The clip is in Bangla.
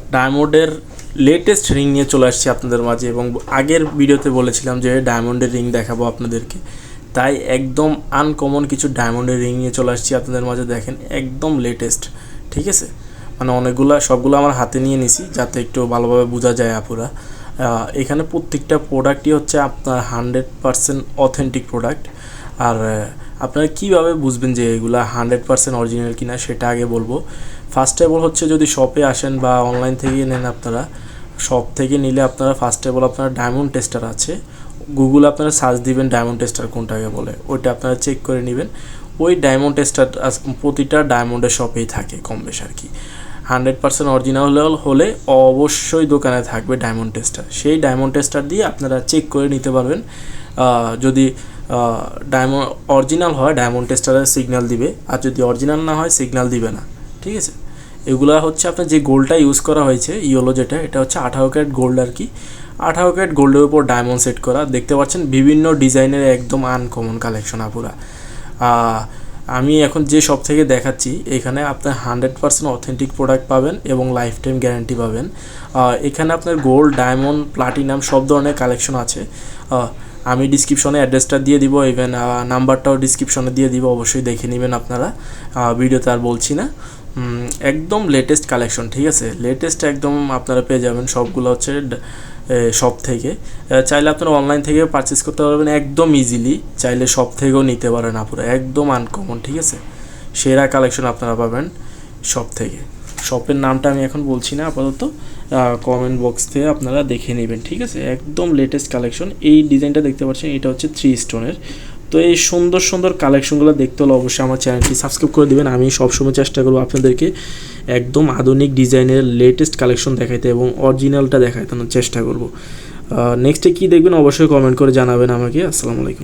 ডায়মন্ডের লেটেস্ট রিং নিয়ে চলে আসছি আপনাদের মাঝে, এবং আগের ভিডিওতে বলেছিলাম যে ডায়মন্ডের রিং দেখাবো আপনাদেরকে, তাই একদম আনকমন কিছু ডায়মন্ডের রিং নিয়ে চলে আসছি আপনাদের মাঝে। দেখেন একদম লেটেস্ট, ঠিক আছে, মানে সবগুলো আমার হাতে নিয়ে নিছি যাতে একটু ভালোভাবে বোঝা যায় আপুরা। এখানে প্রত্যেকটা প্রোডাক্টই হচ্ছে আপনার 100% অথেন্টিক প্রোডাক্ট। আর আপনারা কীভাবে বুঝবেন যে এগুলো 100% অরিজিনাল কিনা সেটা আগে বলবো। ফার্স্ট অফ অল হচ্ছে যদি শপে আসেন বা অনলাইন থেকে নেন, আপনারা শপ থেকে নিলে আপনারা ফার্স্ট অফ অল আপনারা ডায়মন্ড টেস্টার আছে, গুগলে আপনারা সার্চ দিবেন ডায়মন্ড টেস্টার কোনটাকে বলে, ওইটা আপনারা চেক করে নেবেন। ওই ডায়মন্ড টেস্টার প্রতিটা ডায়মন্ডের শপেই থাকে কম বেশ আর কি। 100% অরিজিনাল হলে অবশ্যই দোকানে থাকবে ডায়মন্ড টেস্টার, সেই ডায়মন্ড টেস্টার দিয়ে আপনারা চেক করে নিতে পারবেন। যদি ডায়মন্ড অরিজিনাল হয় ডায়মন্ড টেস্টারের সিগন্যাল দিবে, আর যদি অরিজিনাল না হয় সিগন্যাল দিবে না, ঠিক আছে। এগুলা হচ্ছে আপনার যে গোল্ডটা ইউজ করা হয়েছে ইয়েলো যেটা, এটা হচ্ছে 18 ক্যারেট গোল্ড আর কি। 18 ক্যারেট গোল্ডের উপর ডায়মন্ড সেট করা, দেখতে পাচ্ছেন বিভিন্ন ডিজাইনের একদম আনকমন কালেকশন আপুরা। আমি এখন যে শপ থেকে দেখাচ্ছি এখানে আপনার 100% অথেন্টিক প্রোডাক্ট পাবেন এবং লাইফ টাইম গ্যারান্টি পাবেন। এখানে আপনার গোল্ড, ডায়মন্ড, প্লাটিনাম সব ধরনের কালেকশন আছে। আমি ডিসক্রিপশনে অ্যাড্রেসটা দিয়ে দিব, ইভেন নাম্বারটাও ডিসক্রিপশনে দিয়ে দিব, অবশ্যই দেখে নেবেন আপনারা, ভিডিওতে আর বলছি না। একদম লেটেস্ট কালেকশন, ঠিক আছে, লেটেস্ট একদম আপনারা পেয়ে যাবেন। সবগুলো হচ্ছে শপ থেকে, চাইলে আপনারা অনলাইন থেকে পারচেস করতে পারবেন একদম ইজিলি, চাইলে শপ থেকেও নিতে পারেন আপুরা, একদম আনকমন, ঠিক আছে। সেরা কালেকশন আপনারা পাবেন শপ থেকে। শপের নামটা আমি এখন বলছি না আপাতত, কমেন্ট বক্স থেকে আপনারা দেখে নেবেন, ঠিক আছে। একদম লেটেস্ট কালেকশন। এই ডিজাইনটা দেখতে পাচ্ছেন, এটা হচ্ছে 3 স্টোনের। তো এই সুন্দর সুন্দর কালেকশনগুলো দেখতে হলে অবশ্যই আমার চ্যানেলটি সাবস্ক্রাইব করে দেবেন। আমি সবসময় চেষ্টা করবো আপনাদেরকে একদম আধুনিক ডিজাইনের লেটেস্ট কালেকশন দেখাইতে এবং অরিজিনালটা দেখাইতে চেষ্টা করব। নেক্সটে কী দেখবেন অবশ্যই কমেন্ট করে জানাবেন আমাকে। আসসালামু আলাইকুম।